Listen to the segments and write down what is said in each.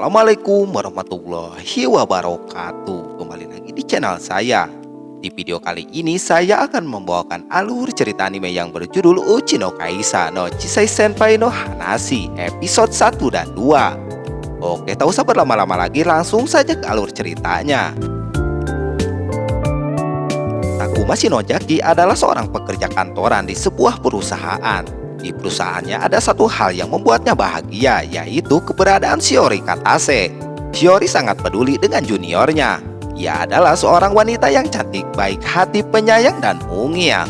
Assalamualaikum warahmatullahi wabarakatuh. Kembali lagi di channel saya. Di video kali ini saya akan membawakan alur cerita anime yang berjudul Uchi no Kaisa no Chisai Senpai no Hanashi episode 1 dan 2. Oke, tak usah berlama-lama lagi, langsung saja ke alur ceritanya. Takuma Shinojaki adalah seorang pekerja kantoran di sebuah perusahaan. Di perusahaannya ada satu hal yang membuatnya bahagia, yaitu keberadaan Shiori Katase. Shiori sangat peduli dengan juniornya. Ia adalah seorang wanita yang cantik, baik hati, penyayang, dan mungil.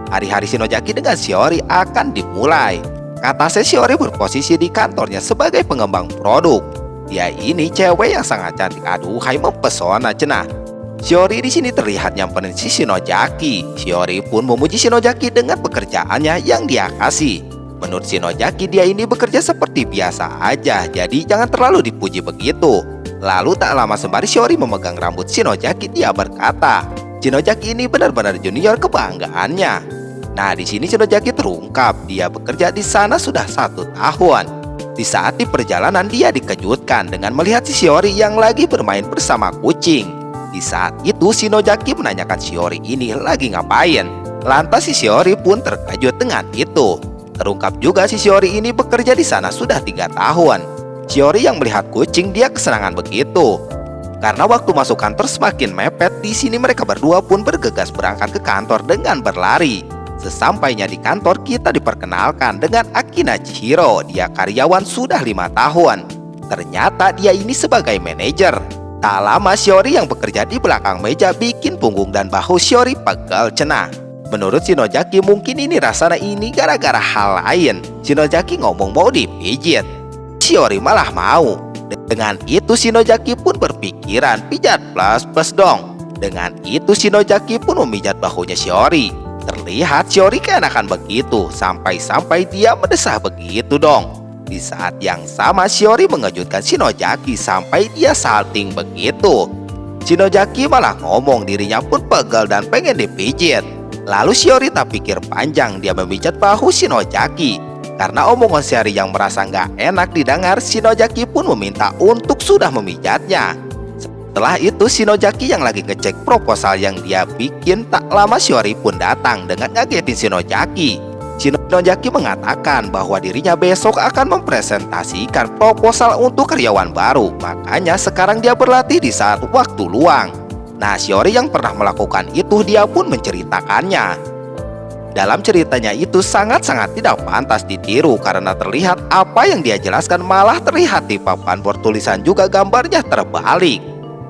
Hari-hari Shinojaki dengan Shiori akan dimulai. Katase Shiori berposisi di kantornya sebagai pengembang produk. Dia ini cewek yang sangat cantik, aduhai mempesona cenah. Shiori di sini terlihat nyamperin si Shinojaki. Shiori pun memuji Shinojaki dengan pekerjaannya yang dia kasih. Menurut Shinojaki, dia ini bekerja seperti biasa aja, jadi jangan terlalu dipuji begitu. Lalu tak lama sembari Shiori memegang rambut Shinojaki, dia berkata, Shinojaki ini benar-benar junior kebanggaannya. Nah, di sini Shinojaki terungkap, dia bekerja di sana sudah 1 tahun. Di saat di perjalanan dia dikejutkan dengan melihat si Shiori yang lagi bermain bersama kucing. Di saat itu Shinojaki menanyakan Shiori ini lagi ngapain. Lantas si Shiori pun terkejut dengan itu. Terungkap juga si Shiori ini bekerja di sana sudah 3 tahun. Shiori yang melihat kucing, dia kesenangan begitu. Karena waktu masuk kantor semakin mepet, di sini mereka berdua pun bergegas berangkat ke kantor dengan berlari. Sesampainya di kantor, kita diperkenalkan dengan Akina Chihiro. Dia karyawan sudah 5 tahun. Ternyata dia ini sebagai manajer. Tak lama Shiori yang bekerja di belakang meja bikin punggung dan bahu Shiori pegel cenah. Menurut Shinojaki mungkin ini rasanya ini gara-gara hal lain. Shinojaki ngomong mau dipijit, Shiori malah mau. Dengan itu Shinojaki pun berpikiran pijat plus dong. Dengan itu Shinojaki pun memijat bahunya Shiori. Terlihat Shiori keenakan begitu, sampai-sampai dia mendesah begitu dong. Di saat yang sama Shiori mengejutkan Shinojaki sampai dia salting begitu. Shinojaki malah ngomong dirinya pun pegel dan pengen dipijit. Lalu Shiori tak pikir panjang, dia memijat bahu Shinojaki. Karena omongan Shiori yang merasa nggak enak didengar, Shinojaki pun meminta untuk sudah memijatnya. Setelah itu Shinojaki yang lagi ngecek proposal yang dia bikin, tak lama Shiori pun datang dengan ngagetin Shinojaki. Shinojaki mengatakan bahwa dirinya besok akan mempresentasikan proposal untuk karyawan baru. Makanya sekarang dia berlatih di saat waktu luang. Nah, Shiori yang pernah melakukan itu, dia pun menceritakannya. Dalam ceritanya itu sangat-sangat tidak pantas ditiru karena terlihat apa yang dia jelaskan malah terlihat di papan bertulisan juga gambarnya terbalik.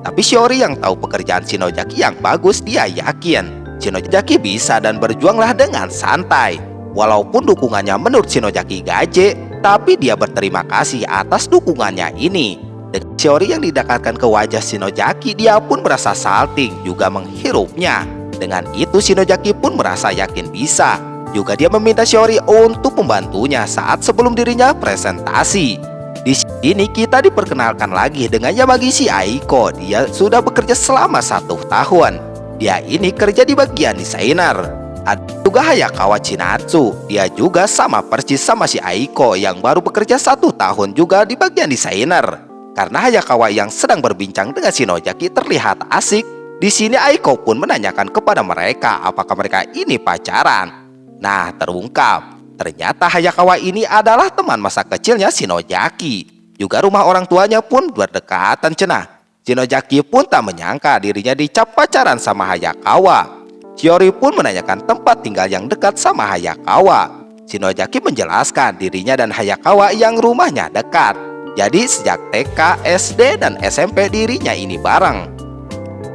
Tapi Shiori yang tahu pekerjaan Shinojaki yang bagus, dia yakin Shinojaki bisa dan berjuanglah dengan santai. Walaupun dukungannya menurut Shinojaki gaje, tapi dia berterima kasih atas dukungannya ini. Dengan Shiori yang didekatkan ke wajah Shinojaki, dia pun merasa salting juga menghirupnya. Dengan itu Shinojaki pun merasa yakin bisa. Juga dia meminta Shiori untuk membantunya saat sebelum dirinya presentasi. Di sini kita diperkenalkan lagi dengan Yamagishi Aiko. Dia sudah bekerja selama 1 tahun. Dia ini kerja di bagian desainer. Ada juga Hayakawa Chinatsu. Dia juga sama persis sama si Aiko yang baru bekerja 1 tahun juga di bagian desainer. Karena Hayakawa yang sedang berbincang dengan Shinojaki terlihat asik, di sini Aiko pun menanyakan kepada mereka apakah mereka ini pacaran. Nah, terungkap ternyata Hayakawa ini adalah teman masa kecilnya Shinojaki. Juga rumah orang tuanya pun berdekatan cenah. Shinojaki pun tak menyangka dirinya dicap pacaran sama Hayakawa. Shiori pun menanyakan tempat tinggal yang dekat sama Hayakawa. Shinojaki menjelaskan dirinya dan Hayakawa yang rumahnya dekat. Jadi sejak TK, SD, dan SMP dirinya ini bareng.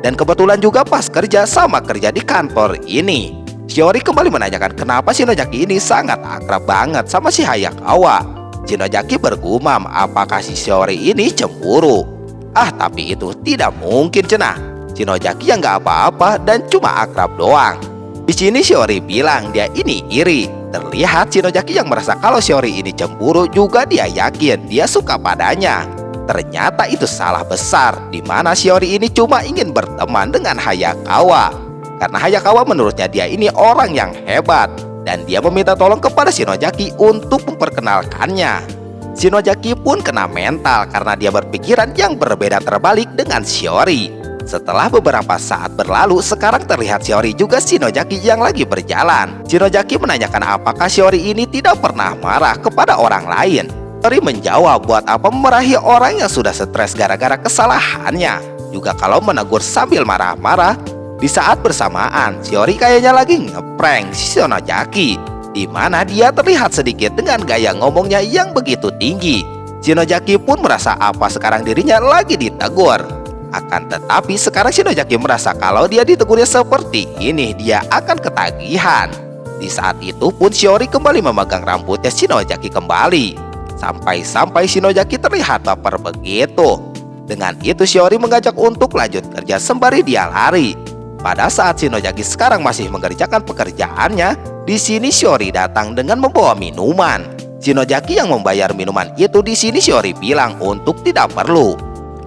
Dan kebetulan juga pas kerja sama kerja di kantor ini. Shiori kembali menanyakan kenapa Shinojaki ini sangat akrab banget sama si Hayakawa. Shinojaki bergumam apakah si Shiori ini cemburu. Tapi itu tidak mungkin cenah. Shinojaki yang gak apa-apa dan cuma akrab doang. Di sini Shiori bilang dia ini iri. Terlihat Shinojaki yang merasa kalau Shiori ini cemburu juga dia yakin dia suka padanya. Ternyata itu salah besar, di mana Shiori ini cuma ingin berteman dengan Hayakawa. Karena Hayakawa menurutnya dia ini orang yang hebat dan dia meminta tolong kepada Shinojaki untuk memperkenalkannya. Shinojaki pun kena mental karena dia berpikiran yang berbeda terbalik dengan Shiori. Setelah beberapa saat berlalu, sekarang terlihat Shiori juga Shinojaki yang lagi berjalan. Shinojaki menanyakan apakah Shiori ini tidak pernah marah kepada orang lain. Shiori menjawab, buat apa memarahi orang yang sudah stres gara-gara kesalahannya. Juga kalau menegur sambil marah-marah. Di saat bersamaan, Shiori kayaknya lagi ngeprank Shinojaki, di mana dia terlihat sedikit dengan gaya ngomongnya yang begitu tinggi. Shinojaki pun merasa apa sekarang dirinya lagi ditegur. Akan tetapi sekarang Shinojaki merasa kalau dia ditegurnya seperti ini, dia akan ketagihan. Di saat itu pun Shiori kembali memegang rambutnya Shinojaki kembali. Sampai-sampai Shinojaki terlihat baper begitu. Dengan itu Shiori mengajak untuk lanjut kerja sembari dia lari. Pada saat Shinojaki sekarang masih mengerjakan pekerjaannya, di sini Shiori datang dengan membawa minuman. Shinojaki yang membayar minuman itu, di sini Shiori bilang untuk tidak perlu.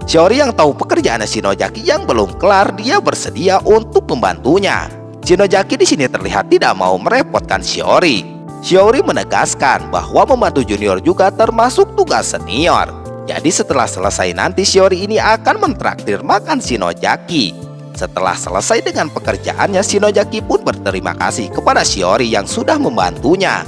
Shiori yang tahu pekerjaan Shinojaki yang belum kelar, dia bersedia untuk membantunya. Shinojaki di sini terlihat tidak mau merepotkan Shiori. Shiori menegaskan bahwa membantu junior juga termasuk tugas senior. Jadi setelah selesai nanti Shiori ini akan mentraktir makan Shinojaki. Setelah selesai dengan pekerjaannya, Shinojaki pun berterima kasih kepada Shiori yang sudah membantunya.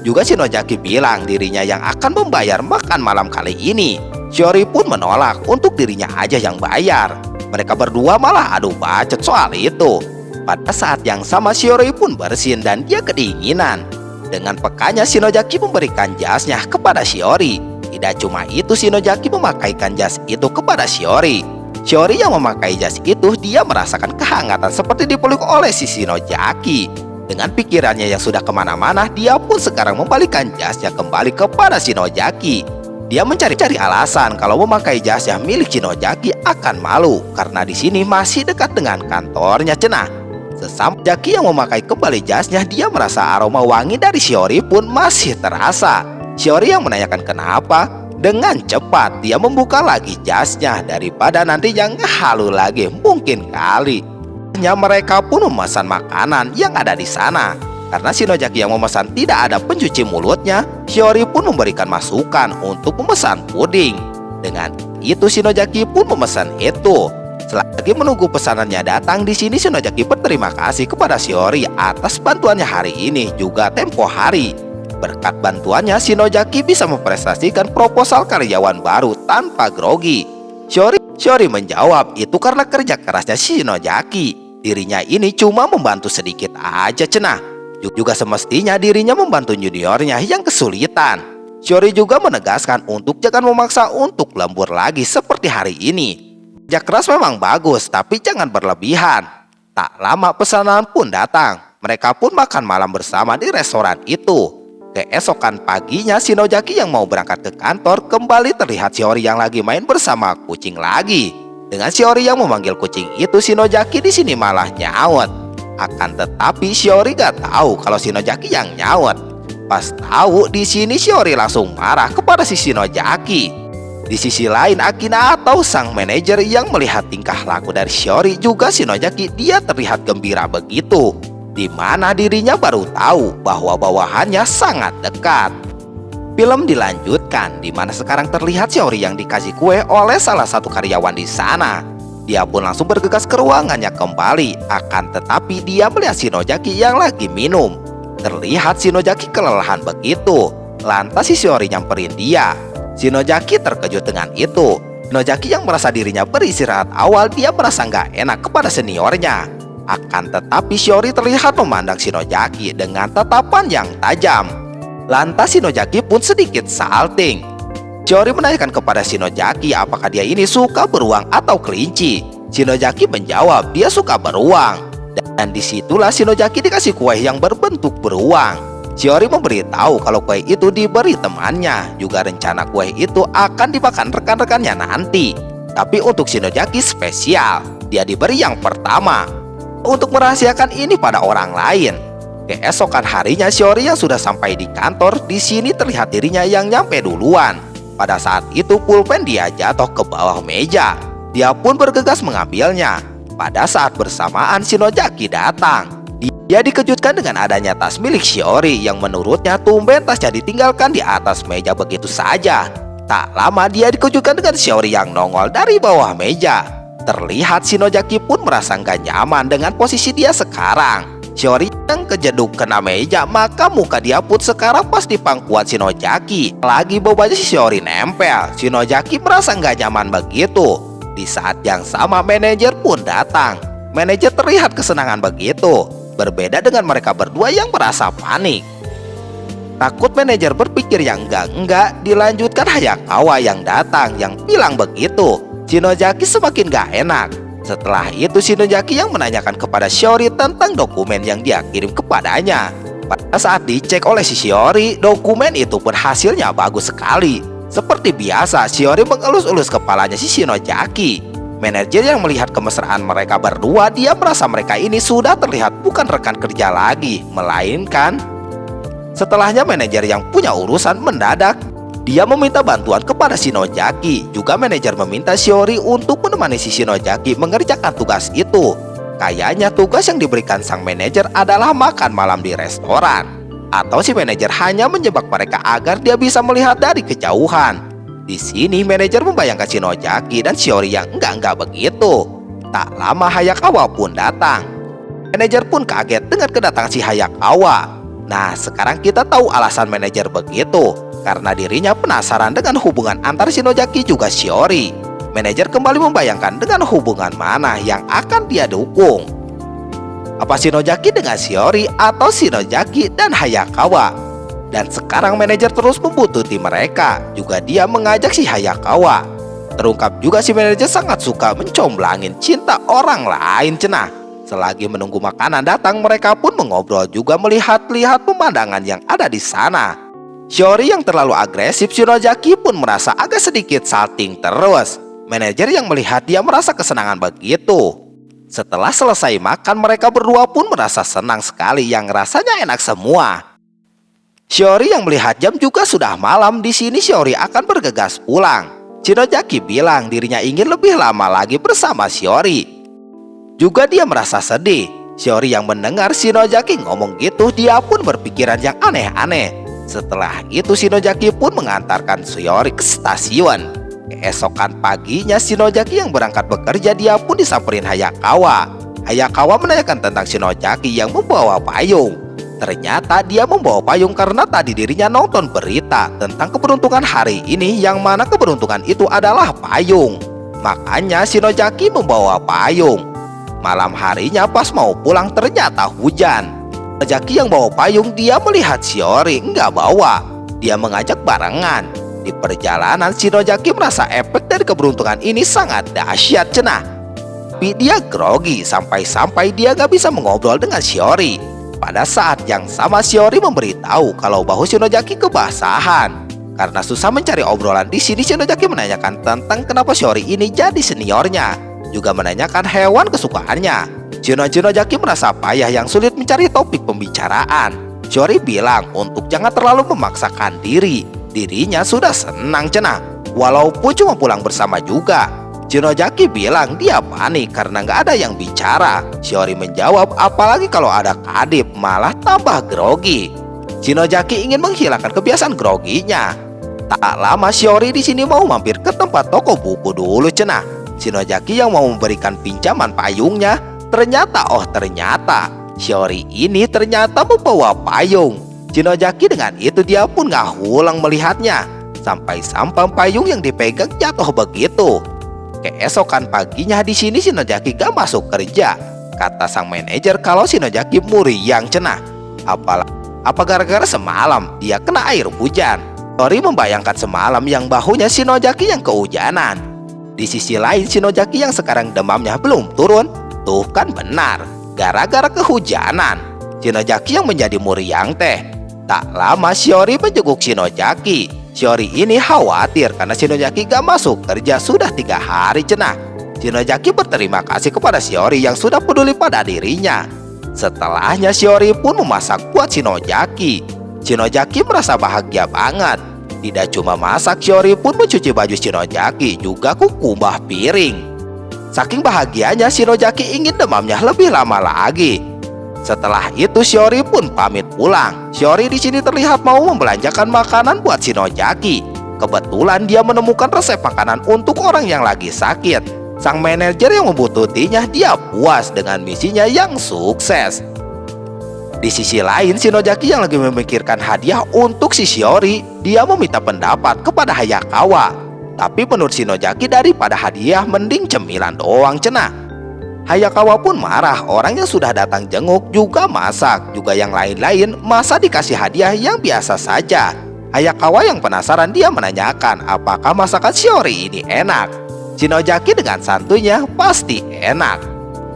Juga Shinojaki bilang dirinya yang akan membayar makan malam kali ini. Shiori pun menolak untuk dirinya aja yang bayar. Mereka berdua malah adu bacot soal itu. Pada saat yang sama Shiori pun bersin dan dia kedinginan. Dengan pekanya Shinojaki memberikan jasnya kepada Shiori. Tidak cuma itu, Shinojaki memakaikan jas itu kepada Shiori. Shiori yang memakai jas itu, dia merasakan kehangatan seperti dipeluk oleh si Shinojaki. Dengan pikirannya yang sudah kemana-mana, dia pun sekarang membalikkan jasnya kembali kepada Shinojaki. Dia mencari-cari alasan kalau memakai jasnya milik Shinojaki akan malu, karena di sini masih dekat dengan kantornya cenah. Sesampai Jaki yang memakai kembali jasnya, dia merasa aroma wangi dari Shiori pun masih terasa. Shiori yang menanyakan kenapa. Dengan cepat dia membuka lagi jasnya daripada nanti yang halu lagi mungkin kali. Hanya mereka pun memesan makanan yang ada di sana. Karena Shinojaki yang memesan tidak ada pencuci mulutnya, Shiori pun memberikan masukan untuk memesan puding. Dengan itu Shinojaki pun memesan itu. Selagi menunggu pesanannya datang, di sini Shinojaki berterima kasih kepada Shiori atas bantuannya hari ini juga tempo hari. Berkat bantuannya, Shinojaki bisa memprestasikan proposal karyawan baru tanpa grogi. Shiori menjawab itu karena kerja kerasnya Shinojaki. Dirinya ini cuma membantu sedikit aja cenah. Juga semestinya dirinya membantu juniornya yang kesulitan. Shiori juga menegaskan untuk jangan memaksa untuk lembur lagi seperti hari ini. Kerja keras memang bagus, tapi jangan berlebihan. Tak lama pesanan pun datang. Mereka pun makan malam bersama di restoran itu. Keesokan paginya Shinojaki yang mau berangkat ke kantor kembali terlihat Shiori yang lagi main bersama kucing lagi. Dengan Shiori yang memanggil kucing itu, Shinojaki di sini malah nyaut. Akan tetapi Shiori gak tahu kalau Shinojaki yang nyaut. Pas tahu di sini Shiori langsung marah kepada si Shinojaki. Di sisi lain Akina atau sang manajer yang melihat tingkah laku dari Shiori juga Shinojaki, dia terlihat gembira begitu. Di mana dirinya baru tahu bahwa bawahannya sangat dekat. Film dilanjutkan di mana sekarang terlihat Shiori yang dikasih kue oleh salah satu karyawan di sana. Dia pun langsung bergegas ke ruangannya kembali. Akan tetapi dia melihat Shinojaki yang lagi minum. Terlihat Shinojaki kelelahan begitu. Lantas si Shiori nyamperin dia. Shinojaki terkejut dengan itu. Shinojaki yang merasa dirinya beristirahat awal, dia merasa nggak enak kepada seniornya. Akan tetapi Shiori terlihat memandang Shinojaki dengan tatapan yang tajam. Lantas Shinojaki pun sedikit salting. Shiori menanyakan kepada Shinojaki apakah dia ini suka beruang atau kelinci. Shinojaki menjawab dia suka beruang. Dan disitulah Shinojaki dikasih kue yang berbentuk beruang. Shiori memberitahu kalau kue itu diberi temannya. Juga rencana kue itu akan dimakan rekan-rekannya nanti. Tapi untuk Shinojaki spesial, dia diberi yang pertama. Untuk merahasiakan ini pada orang lain. Keesokan harinya Shiori yang sudah sampai di kantor, di sini terlihat dirinya yang nyampe duluan. Pada saat itu pulpen dia jatuh ke bawah meja. Dia pun bergegas mengambilnya. Pada saat bersamaan Shinojaki datang. Dia dikejutkan dengan adanya tas milik Shiori yang menurutnya tumben tasnya ditinggalkan di atas meja begitu saja. Tak lama dia dikejutkan dengan Shiori yang nongol dari bawah meja. Terlihat Shinojaki pun merasa nggak nyaman dengan posisi dia sekarang. Shiori yang kejeduk kena meja, maka muka dia pun sekarang pas di pangkuan Shinojaki. Lagi bobanya si Shiori nempel, Shinojaki merasa nggak nyaman begitu. Di saat yang sama manajer pun datang. Manajer terlihat kesenangan begitu. Berbeda dengan mereka berdua yang merasa panik. Takut manajer berpikir yang enggak, dilanjutkan Hayakawa yang datang yang bilang begitu. Shinojaki semakin gak enak. Setelah itu Shinojaki yang menanyakan kepada Shiori tentang dokumen yang dia kirim kepadanya. Pada saat dicek oleh si Shiori, dokumen itu pun hasilnya bagus sekali. Seperti biasa, Shiori mengelus-elus kepalanya si Shinojaki. Manajer yang melihat kemesraan mereka berdua, dia merasa mereka ini sudah terlihat bukan rekan kerja lagi, melainkan setelahnya manajer yang punya urusan mendadak. Dia meminta bantuan kepada Shinojaki. Juga manajer meminta Shiori untuk menemani si Shinojaki mengerjakan tugas itu. Kayaknya tugas yang diberikan sang manajer adalah makan malam di restoran. Atau si manajer hanya menjebak mereka agar dia bisa melihat dari kejauhan. Di sini manajer membayangkan Shinojaki dan Shiori yang enggak begitu. Tak lama Hayakawa pun datang. Manajer pun kaget dengan kedatangan si Hayakawa. Nah, sekarang kita tahu alasan manajer begitu. Karena dirinya penasaran dengan hubungan antara Shinojaki juga Shiori. Manajer kembali membayangkan dengan hubungan mana yang akan dia dukung. Apa Shinojaki dengan Shiori atau Shinojaki dan Hayakawa? Dan sekarang manajer terus membuntuti mereka. Juga dia mengajak si Hayakawa. Terungkap juga si manajer sangat suka mencomblangin cinta orang lain cenah. Selagi menunggu makanan datang, mereka pun mengobrol juga melihat-lihat pemandangan yang ada di sana. Shiori yang terlalu agresif, Shinojaki pun merasa agak sedikit salting terus. Manajer yang melihat dia merasa kesenangan begitu. Setelah selesai makan, mereka berdua pun merasa senang sekali yang rasanya enak semua. Shiori yang melihat jam juga sudah malam. Di sini Shiori akan bergegas pulang. Shinojaki bilang dirinya ingin lebih lama lagi bersama Shiori. Juga dia merasa sedih. Shiori yang mendengar Shinojaki ngomong gitu, dia pun berpikiran yang aneh-aneh. Setelah itu Shinojaki pun mengantarkan Shiori ke stasiun. Keesokan paginya Shinojaki yang berangkat bekerja, dia pun disamperin Hayakawa. Hayakawa menanyakan tentang Shinojaki yang membawa payung. Ternyata dia membawa payung karena tadi dirinya nonton berita tentang keberuntungan hari ini, yang mana keberuntungan itu adalah payung. Makanya Shinojaki membawa payung. Malam harinya pas mau pulang ternyata hujan. Shinojaki yang bawa payung, dia melihat Shiori nggak bawa. Dia mengajak barengan. Di perjalanan Shinojaki merasa efek dari keberuntungan ini sangat dahsyat cenah. Tapi dia grogi sampai-sampai dia nggak bisa mengobrol dengan Shiori. Pada saat yang sama Shiori memberitahu kalau bahu Shinojaki kebasahan. Karena susah mencari obrolan di sini, Shinojaki menanyakan tentang kenapa Shiori ini jadi seniornya. Juga menanyakan hewan kesukaannya. Shinojaki merasa payah yang sulit mencari topik pembicaraan. Shiori bilang untuk jangan terlalu memaksakan diri. Dirinya sudah senang cenah, walaupun cuma pulang bersama juga. Shinojaki bilang dia panik karena nggak ada yang bicara. Shiori menjawab apalagi kalau ada kadip, malah tambah grogi. Shinojaki ingin menghilangkan kebiasaan groginya. Tak lama Shiori di sini mau mampir ke tempat toko buku dulu cenah. Shinojaki yang mau memberikan pinjaman payungnya. Ternyata Shiori ini ternyata membawa payung. Shinojaki dengan itu dia pun nggak ulang melihatnya. Sampai-sampai payung yang dipegang jatuh begitu. Keesokan paginya di sini Shinojaki gak masuk kerja. Kata sang manajer kalau Shinojaki muriang cenah. Apa gara-gara semalam dia kena air hujan. Shiori membayangkan semalam yang bahunya Shinojaki yang kehujanan. Di sisi lain Shinojaki yang sekarang demamnya belum turun. Tuh kan benar, gara-gara kehujanan. Shinojaki yang menjadi muriang teh. Tak lama Shiori menjenguk Shinojaki. Shiori ini khawatir karena Shinojaki gak masuk kerja sudah 3 hari cenah. Shinojaki berterima kasih kepada Shiori yang sudah peduli pada dirinya. Setelahnya Shiori pun memasak buat Shinojaki. Shinojaki merasa bahagia banget. Tidak cuma masak, Shiori pun mencuci baju Shinojaki, juga kumbah piring. Saking bahagianya Shinojaki ingin demamnya lebih lama lagi. Setelah itu Shiori pun pamit pulang. Shiori di sini terlihat mau membelanjakan makanan buat Shinojaki. Kebetulan dia menemukan resep makanan untuk orang yang lagi sakit. Sang manajer yang membutuhkannya dia puas dengan misinya yang sukses. Di sisi lain, Shinojaki yang lagi memikirkan hadiah untuk si Shiori, dia meminta pendapat kepada Hayakawa. Tapi menurut Shinojaki daripada hadiah mending cemilan doang cenah. Hayakawa pun marah, orang yang sudah datang jenguk juga masak, juga yang lain-lain masa dikasih hadiah yang biasa saja. Hayakawa yang penasaran dia menanyakan apakah masakan Shiori ini enak. Shinojaki dengan santuinya pasti enak.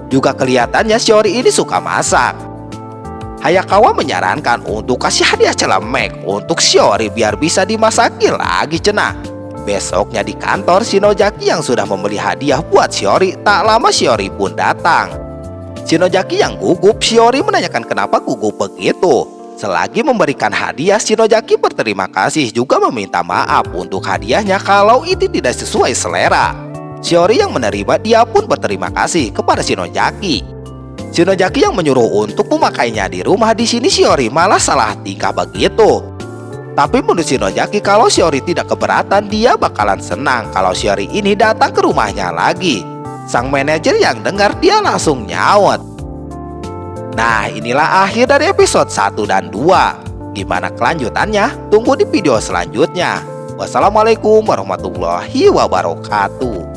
Juga kelihatannya Shiori ini suka masak. Hayakawa menyarankan untuk kasih hadiah celemek untuk Shiori biar bisa dimasaki lagi cenah. Besoknya di kantor, Shinojaki yang sudah membeli hadiah buat Shiori, tak lama Shiori pun datang. Shinojaki yang gugup, Shiori menanyakan kenapa gugup begitu. Selagi memberikan hadiah, Shinojaki berterima kasih juga meminta maaf untuk hadiahnya kalau itu tidak sesuai selera. Shiori yang menerima, dia pun berterima kasih kepada Shinojaki. Shinojaki yang menyuruh untuk memakainya di rumah. Di sini Shiori malah salah tingkah begitu. Tapi menurut Shinojaki kalau Shiori tidak keberatan, dia bakalan senang kalau Shiori ini datang ke rumahnya lagi. Sang manajer yang dengar dia langsung nyaut. Nah, inilah akhir dari episode 1 dan 2. Gimana kelanjutannya? Tunggu di video selanjutnya. Wassalamualaikum warahmatullahi wabarakatuh.